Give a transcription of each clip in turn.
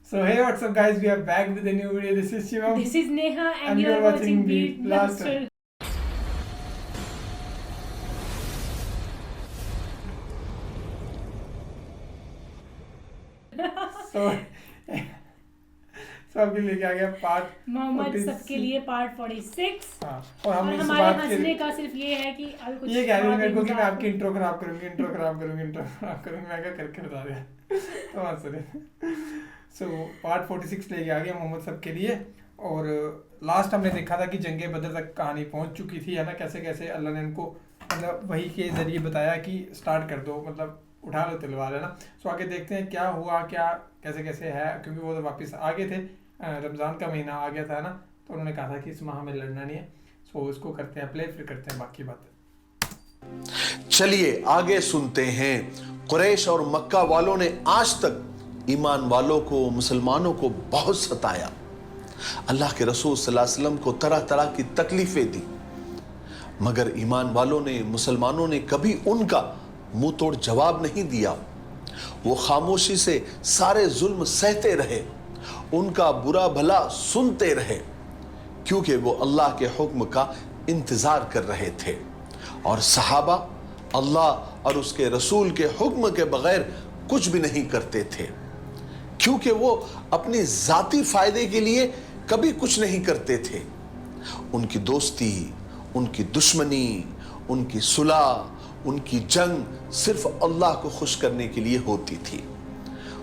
So hey, what's up guys, we are back with a new video. This is Shivam. This is Neha and you are watching Beat Blaster. So आपके लिए क्या गया part Mohammad सबके लिए part 46। हाँ, और हम इस हमारे बात हंसने का सिर्फ ये है कि अब कुछ ये कह रही है मेरे को कि मैं आपकी इंट्रो खराब करूंगी मैं क्या करके बता दिया तो हंस रहे। सो पार्ट 46 लेके आ गया मोहम्मद सबके लिए। और लास्ट हमने देखा था कि जंगे बदर तक कहानी पहुंच चुकी थी, है ना, कैसे कैसे अल्लाह ने इनको मतलब वही के जरिए बताया कि स्टार्ट कर दो, मतलब उठा लो तलवार, है ना। सो आगे देखते हैं क्या हुआ, क्या कैसे कैसे है, क्योंकि वो तो वापस आ गए थे, रमज़ान का महीना आ गया था ना, तो उन्होंने कहा था कि इस माह हमें लड़ना नहीं है। सो इसको करते हैं प्ले, फिर करते हैं बाकी बातें। चलिए आगे सुनते हैं। कुरैश और मक्का वालों ने आज तक ईमान वालों को, मुसलमानों को बहुत सताया। अल्लाह के रसूल सल्लल्लाहु अलैहि वसल्लम को तरह तरह की तकलीफें दी, मगर ईमान वालों ने, मुसलमानों ने कभी उनका मुंह तोड़ जवाब नहीं दिया। वो खामोशी से सारे जुल्म सहते रहे, उनका बुरा भला सुनते रहे, क्योंकि वो अल्लाह के हुक्म का इंतजार कर रहे थे। और सहाबा अल्लाह और उसके रसूल के हुक्म के बगैर कुछ भी नहीं करते थे, क्योंकि वो अपनी जाती फायदे के लिए कभी कुछ नहीं करते थे। उनकी दोस्ती, उनकी दुश्मनी, उनकी सुलह, उनकी जंग सिर्फ अल्लाह को खुश करने के लिए होती थी।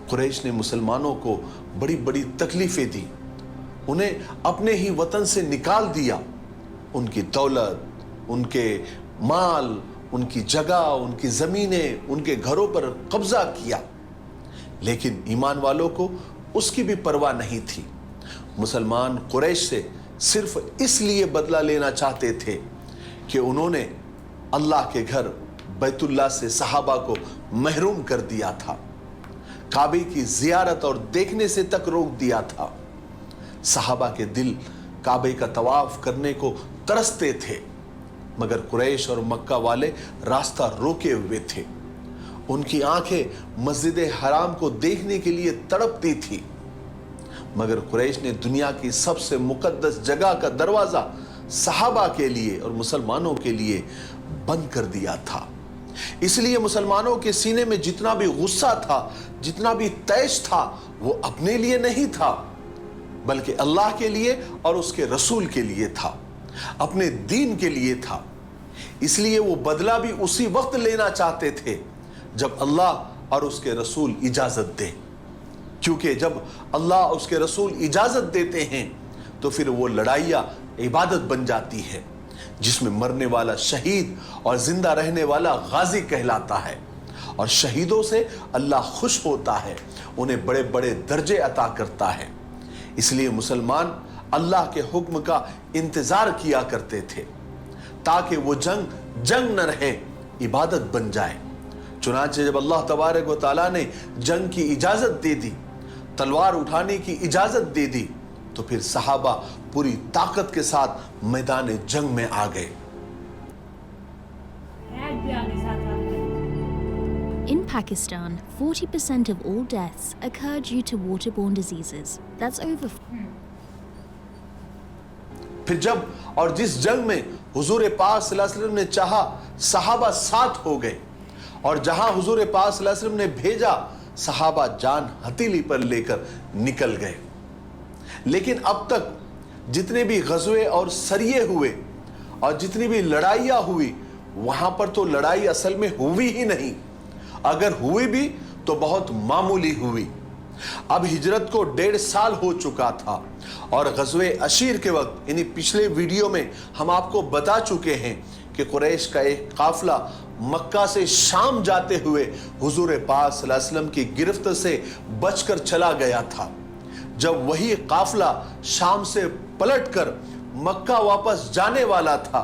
कुरैश ने मुसलमानों को बड़ी बड़ी तकलीफें दी, उन्हें अपने ही वतन से निकाल दिया, उनकी दौलत, उनके माल, उनकी जगह, उनकी जमीनें, उनके घरों पर कब्जा किया। लेकिन ईमान वालों को उसकी भी परवाह नहीं थी। मुसलमान कुरैश से सिर्फ इसलिए बदला लेना चाहते थे कि उन्होंने अल्लाह के घर बैतुल्लाह से सहाबा को महरूम कर दिया था, काबे की जियारत और देखने से तक रोक दिया था। सहाबा के दिल काबे का तवाफ करने को तरसते थे, मगर कुरैश और मक्का वाले रास्ता रोके हुए थे। उनकी आंखें मस्जिद हराम को देखने के लिए तड़पती थी, मगर कुरैश ने दुनिया की सबसे मुकद्दस जगह का दरवाजा सहाबा के लिए और मुसलमानों के लिए बंद कर दिया था। इसलिए मुसलमानों के सीने में जितना भी गुस्सा था, जितना भी तैश था, वो अपने लिए नहीं था, बल्कि अल्लाह के लिए और उसके रसूल के लिए था, अपने दीन के लिए था। इसलिए वो बदला भी उसी वक्त लेना चाहते थे जब अल्लाह और उसके रसूल इजाजत दे, क्योंकि जब अल्लाह और उसके रसूल इजाजत देते हैं तो फिर वो लड़ाइयाँ इबादत बन जाती है, जिसमें मरने वाला शहीद और जिंदा रहने वाला गाजी कहलाता है। और शहीदों से अल्लाह खुश होता है, उन्हें बड़े बड़े दर्जे अता करता है। इसलिए मुसलमान अल्लाह के हुक्म का इंतजार किया करते थे, ताकि वो जंग न रहे, इबादत बन जाए। चुनांचे जब अल्लाह तबारक व तआला ने जंग की इजाजत दे दी, तलवार उठाने की इजाजत दे दी, तो फिर सहाबा पूरी ताकत के साथ मैदान जंग में आ गए। In Pakistan, 40% of all deaths occur due to waterborne diseases. That's over. फिर जब और जिस जंग में हुजूर पाक सल्लल्लाहु अलैहि वसल्लम ने चाहा, सहाबा साथ हो गए, और जहां हुजूर पाक सल्लल्लाहु अलैहि वसल्लम ने भेजा, सहाबा जान हथेली पर लेकर निकल गए। लेकिन अब तक जितने भी गज़वे और सरिये हुए और जितनी भी लड़ाइयाँ हुई, वहां पर तो लड़ाई असल में हुई ही नहीं, अगर हुई भी तो बहुत मामूली हुई। अब हिजरत को 1.5 साल हो चुका था, और गज़वे अशीर के वक्त, यानी पिछले वीडियो में हम आपको बता चुके हैं कि कुरैश का एक काफिला मक्का से शाम जाते हुए हुजूर पाक सल्लल्लाहु अलैहि वसल्लम की गिरफ्त से बचकर चला गया था। जब वही काफिला शाम से पलटकर मक्का वापस जाने वाला था,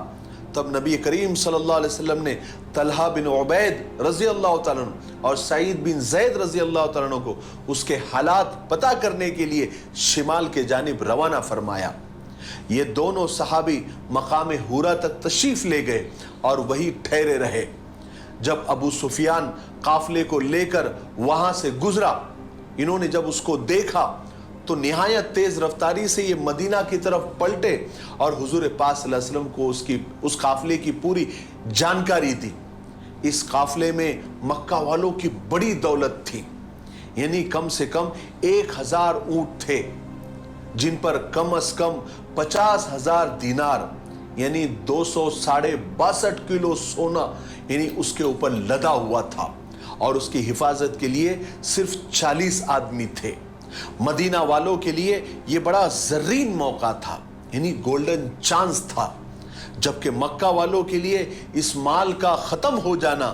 तब नबी करीम सल्लल्लाहु अलैहि वसल्लम ने तलहा बिन उबैद रजी अल्लाह तआला अन्हु और सईद बिन ज़ैद रजी अल्लाह तआला अन्हु को उसके हालात पता करने के लिए शिमाल के जानिब रवाना फरमाया। ये दोनों सहाबी मकाम हुरा तक तशरीफ ले गए और वही ठहरे रहे। जब अबू सुफियान काफिले को लेकर वहां से गुजरा, इन्होंने जब उसको देखा तो निहायत तेज रफ्तारी से ये मदीना की तरफ पलटे और हुजूर पाक सल्लल्लाहु अलैहि वसल्लम को उस काफिले की पूरी जानकारी दी। इस काफिले में मक्का वालों की बड़ी दौलत थी, यानी कम से कम 1000 ऊंट थे, जिन पर कम से कम 50,000 दीनार यानी 262 किलो सोना यानी उसके ऊपर लदा हुआ था, और उसकी हिफाजत के लिए सिर्फ 40 आदमी थे। मदीना वालों के लिए यह बड़ा जर्रीन मौका था, यानी गोल्डन चांस था, जबकि मक्का वालों के लिए इस माल का खत्म हो जाना,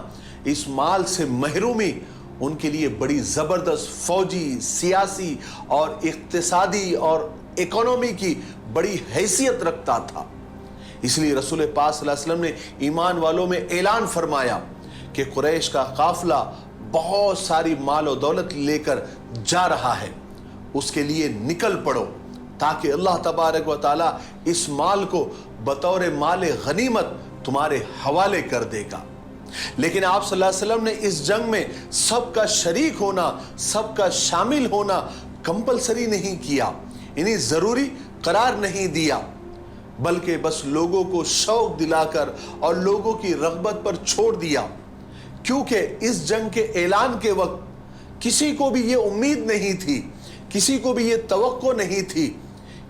इस माल से महरूमी उनके लिए बड़ी जबरदस्त फौजी, सियासी और इक्तिसादी और इकोनॉमी की बड़ी हैसियत रखता था। इसलिए रसूल पाक सल्लल्लाहु अलैहि वसल्लम ने ईमान वालों में ऐलान फरमाया कि कुरैश का काफिला बहुत सारी माल और दौलत लेकर जा रहा है, उसके लिए निकल पड़ो, ताकि अल्लाह तबारक व तआला इस माल को बतौर माल गनीमत तुम्हारे हवाले कर देगा। लेकिन आप सल्लल्लाहु अलैहि वसल्लम ने इस जंग में सबका शरीक होना, सबका शामिल होना कंपलसरी नहीं किया, यानी जरूरी करार नहीं दिया, बल्कि बस लोगों को शौक दिलाकर और लोगों की रग़बत पर छोड़ दिया। क्योंकि इस जंग के ऐलान के वक्त किसी को भी ये उम्मीद नहीं थी, किसी को भी ये तवक्को नहीं थी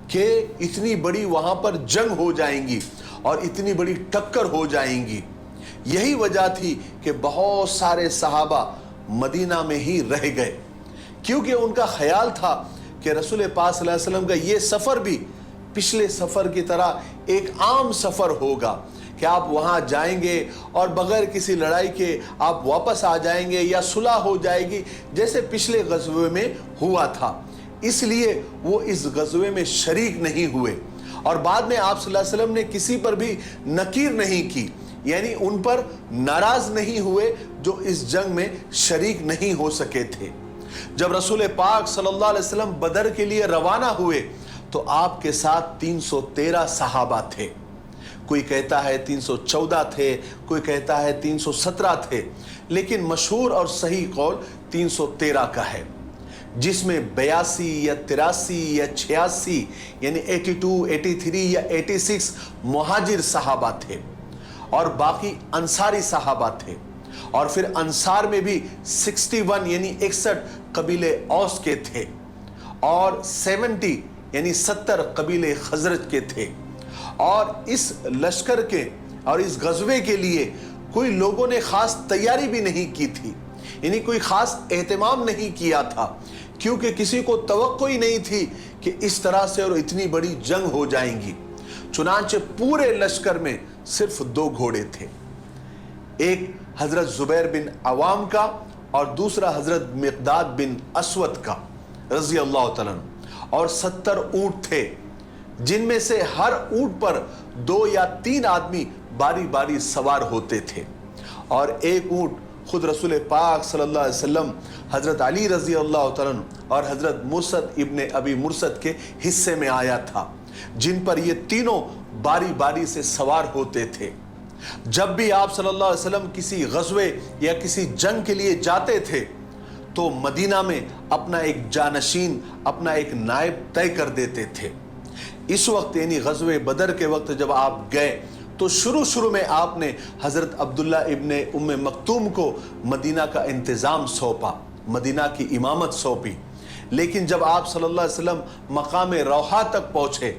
कि इतनी बड़ी वहां पर जंग हो जाएंगी और इतनी बड़ी टक्कर हो जाएंगी। यही वजह थी कि बहुत सारे सहाबा मदीना में ही रह गए, क्योंकि उनका ख्याल था कि रसूल पाक सल्लल्लाहु अलैहि वसल्लम का ये सफर भी पिछले सफर की तरह एक आम सफर होगा कि आप वहां जाएंगे और बगैर किसी लड़ाई के आप वापस आ जाएंगे या सुलह हो जाएगी, जैसे पिछले गज़वे में हुआ था। इसलिए वो इस गज़वे में शरीक नहीं हुए, और बाद में आप सल्लल्लाहु अलैहि वसल्लम ने किसी पर भी नकीर नहीं की, यानी उन पर नाराज नहीं हुए जो इस जंग में शरीक नहीं हो सके थे। जब रसूल पाक सल्लल्लाहु अलैहि वसल्लम बदर के लिए रवाना हुए तो आपके साथ 313 सहाबा थे। कोई कहता है 314 थे, कोई कहता है 317 थे, लेकिन मशहूर और सही कौल 313 का है, जिसमें 82 या 83 या 86 यानी 82, 83 या 86 मुहाजिर सहाबा थे, और बाकी अंसारी सहाबा थे। और फिर अंसार में भी 61 यानी 61 कबीले औस के थे, और 70 यानी 70 कबीले खजरज के थे। और इस लश्कर के और इस गज़वे के लिए कोई लोगों ने खास तैयारी भी नहीं की थी, यानी कोई खास एहतमाम नहीं किया था, क्योंकि किसी को तवक्को ही नहीं थी कि इस तरह से और इतनी बड़ी जंग हो जाएंगी। चुनांचे पूरे लश्कर में सिर्फ 2 घोड़े थे, एक हजरत जुबैर बिन अवाम का और दूसरा हजरत मिक़दाद बिन अस्वद का रज़ी अल्लाह तआला अन्हु, और 70 ऊंट थे, जिनमें से हर ऊंट पर 2 या 3 आदमी बारी बारी सवार होते थे, और एक ऊंट खुद रसूल पाक सल्लल्लाहु अलैहि वसल्लम, हजरत अली रज़ी अल्लाह तआला अन्हु और हजरत मुर्सद इब्ने अबी मुर्सद के हिस्से में आया था, जिन पर ये तीनों बारी बारी से सवार होते थे। जब भी आप सल्लल्लाहु अलैहि वसल्लम किसी गज़वे या किसी जंग के लिए जाते थे तो मदीना में अपना एक जानशीन, अपना एक नायब तय कर देते थे। इस वक्त यानी गज़वे बदर के वक्त जब आप गए तो शुरू में आपने हजरत अब्दुल्ला इब्ने उम्मे मक्तूम को मदीना का इंतज़ाम सौंपा, मदीना की इमामत सौंपी। लेकिन जब आप सल्लल्लाहु अलैहि वसल्लम मकाम रौहा तक पहुँचे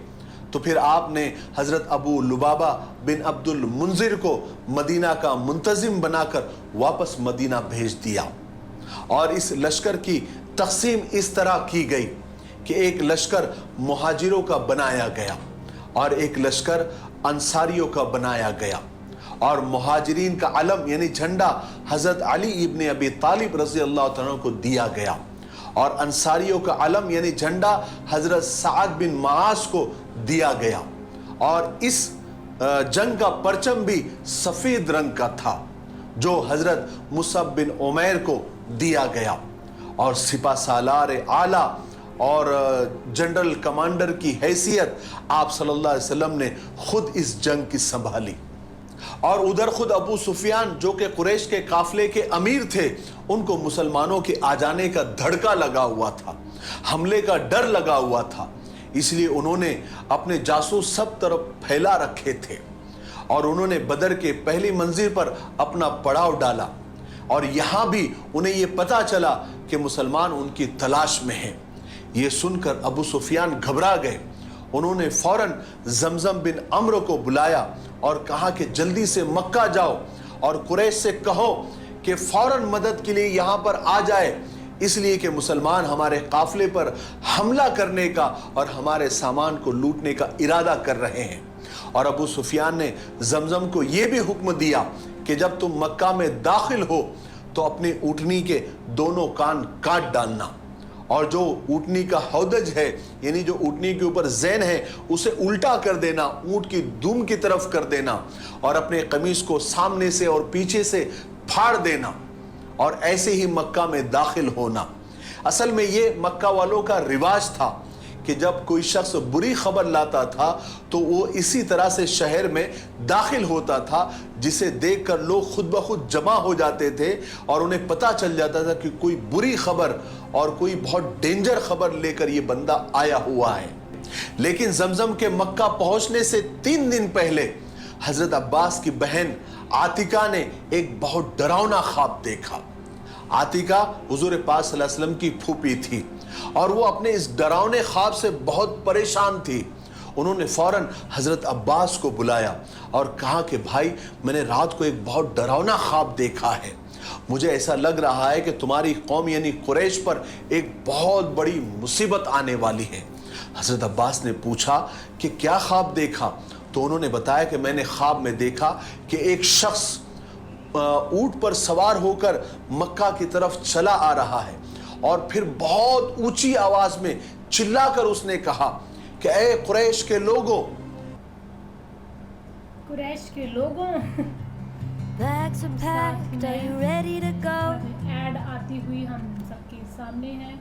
तो फिर आपने हजरत अबू लुबाबा बिन अब्दुल मुंजिर को मदीना का मुंतजिम बनाकर वापस मदीना भेज दिया। और इस लश्कर की तकसीम इस तरह की गई कि एक लश्कर मुहाजिरों का बनाया गया और एक लश्कर अंसारियों का बनाया गया, और मुहाजिरीन का अलम यानी झंडा हजरत अली इब्ने अबी तालिब रज़ी अल्लाह तआला को दिया गया, और अंसारियों का अलम यानी झंडा हजरत साद बिन मास को दिया गया। और इस जंग का परचम भी सफ़ेद रंग का था जो हजरत मुसअब बिन उमैर को दिया गया, और सिपा सालार आला और जनरल कमांडर की हैसियत आप सल्लल्लाहु अलैहि वसल्लम ने खुद इस जंग की संभाली। اور ادھر خود ابو سفیان جو کہ قریش کے قافلے کے امیر تھے، ان کو مسلمانوں کے آ جانے کا دھڑکا لگا ہوا تھا، حملے کا ڈر لگا ہوا تھا، اس لیے انہوں نے اپنے جاسوس سب طرف پھیلا رکھے تھے اور انہوں نے بدر کے پہلی منزل پر اپنا پڑاؤ ڈالا، اور یہاں بھی انہیں یہ پتا چلا کہ مسلمان ان کی تلاش میں ہیں۔ یہ سن کر ابو سفیان گھبرا گئے۔ انہوں نے فوراً زمزم بن عمرو کو بلایا اور کہا کہ جلدی سے مکہ جاؤ اور قریش سے کہو کہ فوراً مدد کے لیے یہاں پر آ جائے، اس لیے کہ مسلمان ہمارے قافلے پر حملہ کرنے کا اور ہمارے سامان کو لوٹنے کا ارادہ کر رہے ہیں۔ اور ابو سفیان نے زمزم کو یہ بھی حکم دیا کہ جب تم مکہ میں داخل ہو تو اپنے اونٹنی کے دونوں کان کاٹ ڈالنا، اور جو اونٹنی کا ہودج ہے یعنی جو اونٹنی کے اوپر زین ہے اسے الٹا کر دینا، اونٹ کی دم کی طرف کر دینا، اور اپنے قمیص کو سامنے سے اور پیچھے سے پھاڑ دینا، اور ایسے ہی مکہ میں داخل ہونا۔ اصل میں یہ مکہ والوں کا رواج تھا کہ جب کوئی شخص بری خبر لاتا تھا تو وہ اسی طرح سے شہر میں داخل ہوتا تھا، جسے دیکھ کر لوگ خود بخود جمع ہو جاتے تھے اور انہیں پتہ چل جاتا تھا کہ کوئی بری خبر اور کوئی بہت ڈینجر خبر لے کر یہ بندہ آیا ہوا ہے۔ لیکن زمزم کے مکہ پہنچنے سے 3 دن پہلے حضرت عباس کی بہن عاتکہ نے ایک بہت ڈراؤنا خواب دیکھا۔ عاتکہ حضور پاک صلی اللہ علیہ وسلم کی پھوپھی تھی اور وہ اپنے اس ڈراؤنے خواب سے بہت پریشان تھی۔ انہوں نے فوراً حضرت عباس کو بلایا اور کہا کہ بھائی میں نے رات کو ایک بہت ڈراؤنا خواب دیکھا ہے، مجھے ایسا لگ رہا ہے کہ تمہاری قوم یعنی قریش پر ایک بہت بڑی مصیبت آنے والی ہے۔ حضرت عباس نے پوچھا کہ کیا خواب دیکھا؟ تو انہوں نے بتایا کہ میں نے خواب میں دیکھا کہ ایک شخص اونٹ پر سوار ہو کر مکہ کی طرف چلا آ رہا ہے، اور پھر بہت اونچی آواز میں چلا کر اس نے کہا کہ اے قریش کے لوگوں، قریش کے لوگوں، Bags are packed, are you ready to go? Ad آتی ہوئی ہم سب کے سامنے ہے۔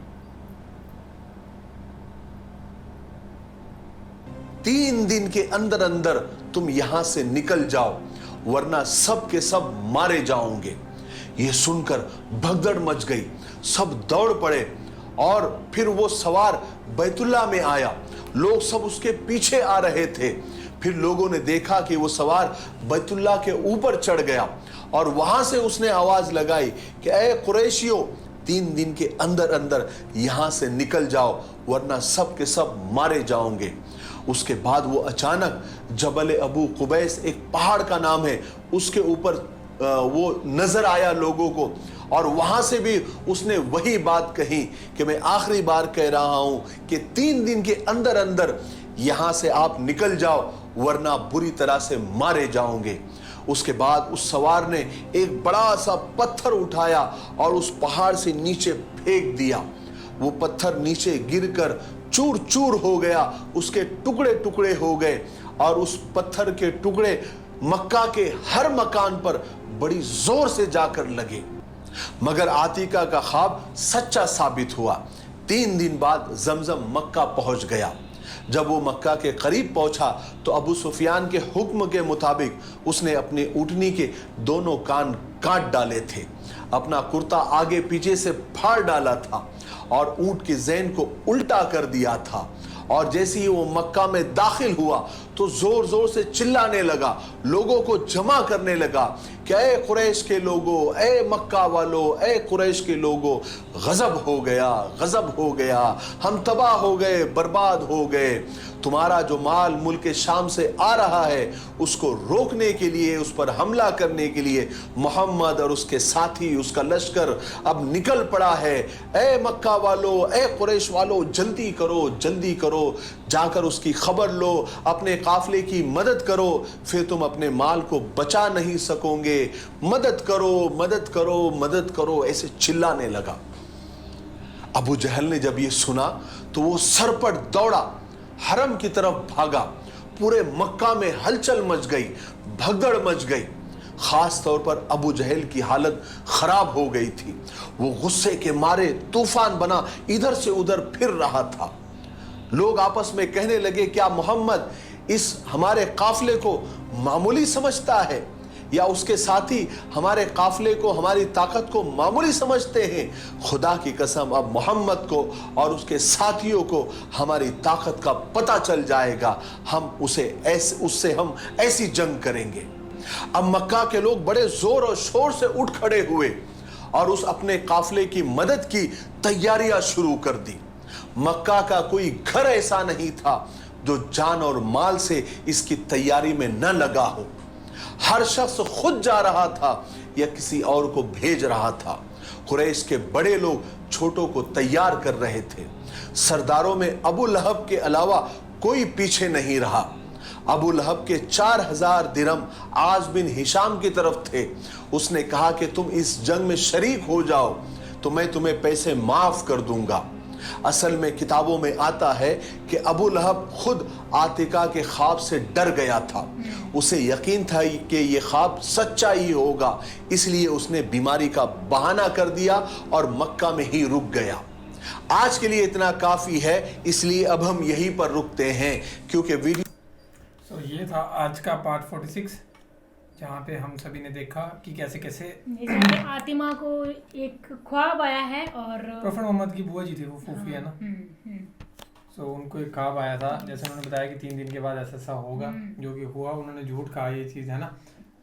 3 دن کے اندر اندر تم یہاں سے نکل جاؤ ورنہ سب کے سب مارے جاؤں گے۔ یہ سن کر بھگدڑ مچ گئی، سب دوڑ پڑے، اور پھر وہ سوار بیت اللہ میں آیا، لوگ سب اس کے پیچھے آ رہے تھے۔ پھر لوگوں نے دیکھا کہ وہ سوار بیت اللہ کے اوپر چڑھ گیا، اور وہاں سے اس نے آواز لگائی کہ اے قریشیوں، 3 دن کے اندر اندر یہاں سے نکل جاؤ ورنہ سب کے سب مارے جاؤں گے۔ اس کے بعد وہ اچانک جبل ابو قبیس ایک پہاڑ کا نام ہے، اس کے اوپر وہ نظر آیا لوگوں کو، اور وہاں سے بھی اس نے وہی بات کہی کہ میں آخری بار کہہ رہا ہوں کہ 3 دن کے اندر اندر یہاں سے آپ نکل جاؤ ورنہ بری طرح سے مارے جاؤں گے۔ اس کے بعد اس سوار نے ایک بڑا سا پتھر اٹھایا اور اس پہاڑ سے نیچے پھینک دیا۔ وہ پتھر نیچے گر کر چور چور ہو گیا، اس کے ٹکڑے ٹکڑے ہو گئے، اور اس پتھر کے ٹکڑے مکہ کے ہر مکان پر بڑی زور سے جا کر لگے۔ مگر عاتکہ کا خواب سچا ثابت ہوا۔ 3 دن بعد زمزم مکہ پہنچ گیا۔ جب وہ مکہ کے قریب پہنچا تو ابو سفیان کے حکم کے مطابق اس نے اپنے اونٹنی کے دونوں کان کاٹ ڈالے تھے، اپنا کرتا آگے پیچھے سے پھاڑ ڈالا تھا، اور اونٹ کی زین کو الٹا کر دیا تھا، اور جیسے ہی وہ مکہ میں داخل ہوا تو زور زور سے چلانے لگا، لوگوں کو جمع کرنے لگا کہ اے قریش کے لوگوں، اے مکہ والو، اے قریش کے لوگوں، غضب ہو گیا، غضب ہو گیا، ہم تباہ ہو گئے، برباد ہو گئے، تمہارا جو مال ملک شام سے آ رہا ہے اس کو روکنے کے لیے، اس پر حملہ کرنے کے لیے محمد اور اس کے ساتھی، اس کا لشکر اب نکل پڑا ہے۔ اے مکہ والو، اے قریش والو، جلدی کرو، جلدی کرو، جا کر اس کی خبر لو، اپنے قافلے کی مدد کرو، پھر تم اپنے مال کو بچا نہیں سکو گے، مدد کرو، مدد کرو، مدد کرو، ایسے چلانے لگا۔ ابو جہل نے جب یہ سنا تو وہ سرپٹ دوڑا، حرم کی طرف بھاگا، پورے مکہ میں ہلچل مچ گئی، بھگدڑ مچ گئی۔ خاص طور پر ابو جہل کی حالت خراب ہو گئی تھی، وہ غصے کے مارے طوفان بنا ادھر سے ادھر پھر رہا تھا۔ لوگ آپس میں کہنے لگے کیا محمد اس ہمارے قافلے کو معمولی سمجھتا ہے؟ या उसके साथी हमारे काफिले को, हमारी ताकत को मामूली समझते हैं, खुदा की कसम अब मोहम्मद को और उसके साथियों को हमारी ताकत का पता चल जाएगा, हम उससे हम ऐसी जंग करेंगे। अब मक्का के लोग बड़े जोर और शोर से उठ खड़े हुए और उस अपने काफिले की मदद की तैयारियां शुरू कर दी। मक्का का कोई घर ऐसा नहीं था जो जान और माल से इसकी तैयारी में न लगा हो। हर शख्स खुद जा रहा था या किसी और को भेज रहा था। कुरैश के बड़े लोग छोटों को तैयार कर रहे थे। सरदारों में अबू लहब के अलावा कोई पीछे नहीं रहा। अबू लहब के 4000 दिरहम आज बिन हिशाम की तरफ थे। उसने कहा कि तुम इस जंग में शरीक हो जाओ तो मैं तुम्हें पैसे माफ कर दूंगा। असल में किताबों में आता है कि अबू लहब खुद आतिका के ख्वाब से डर गया था। उसे यकीन था कि ये ख्वाब सच्चा ही होगा, इसलिए उसने बीमारी का बहाना कर दिया और मक्का में ही रुक गया। आज के लिए इतना काफी है, इसलिए अब हम यहीं पर रुकते हैं क्योंकि वीडियो ये था आज का पार्ट 46, जहाँ पे हम सभी ने देखा कि कैसे कैसे आतिमा को एक ख्वाब आया है और प्रोफेट मोहम्मद की बुआ जी थी, वो फूफी है ना, सो उनको एक ख्वाब आया था, जैसे उन्होंने बताया कि 3 दिन के बाद ऐसा होगा, जो कि हुआ। उन्होंने झूठ कहा ये चीज़ है ना।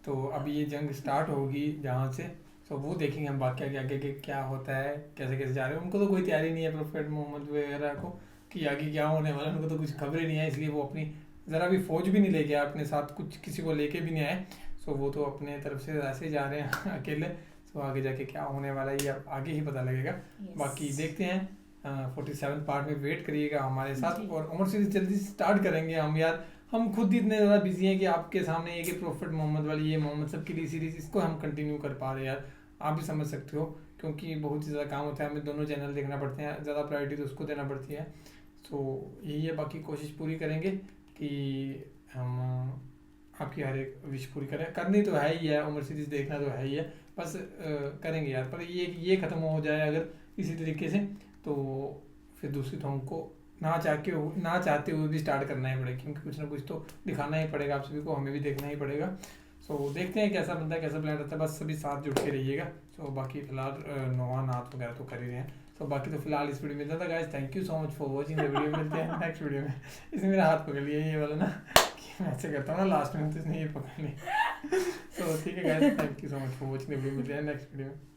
तो अभी ये जंग स्टार्ट होगी जहाँ से, तो वो देखेंगे हम बाकी आगे आगे क्या होता है, कैसे कैसे जा रहे हैं। उनको तो कोई तैयारी नहीं है प्रोफेट मोहम्मद वगैरह को कि आगे क्या होने वाला, उनको तो कुछ खबरें नहीं है, इसलिए वो अपनी ज़रा भी फौज भी नहीं लेके आए अपने साथ, कुछ किसी को लेके भी नहीं आए। सो वो तो अपने तरफ से ऐसे जा रहे हैं अकेले। सो आगे जाके क्या होने वाला है ये आगे ही पता लगेगा। बाकी देखते हैं 47 पार्ट में वेट करिएगा हमारे साथ। और उमर सीरीज जल्दी स्टार्ट करेंगे हम यार, हम खुद ही इतने ज़्यादा बिजी हैं कि आपके सामने ये कि प्रोफेट मोहम्मद वाली ये मोहम्मद सब की सीरीज़, इसको हम कंटिन्यू कर पा रहे हैं यार। आप भी समझ सकते हो, क्योंकि बहुत ज़्यादा काम होता है, हमें दोनों चैनल देखना पड़ते हैं, ज़्यादा प्रायोरिटी तो उसको देना पड़ती है। सो यही है, बाकी कोशिश पूरी करेंगे कि हम आपकी हर एक विश पूरी करें। करनी तो है ही है, उमर सीरीज़ देखना तो है ही है, बस करेंगे यार। पर ये ख़त्म हो जाए अगर इसी तरीके से, तो फिर दूसरी तो हमको ना चाहते हुए भी स्टार्ट करना ही पड़ेगा, क्योंकि कुछ ना कुछ तो दिखाना ही पड़ेगा आप सभी को, हमें भी देखना ही पड़ेगा। सो देखते हैं कैसा बनता है, कैसा प्लान रहता है, बस सभी साथ जुड़ के रहिएगा। सो बाकी फिलहाल नोआ नाथ वगैरह तो कर ही रहे हैं। तो बाकी तो फिलहाल इस वीडियो में मिलता था guys. Thank you so much for watching the video. मिलते हैं नेक्स्ट वीडियो में। इसने मेरा हाथ पकड़ लिया ये वाला ना, कि मैं ऐसे करता हूँ ना लास्ट में, तो इसने ये पकड़ लिया। सो ठीक है guys, thank you so much for watching the video. मिलते हैं नेक्स्ट वीडियो में।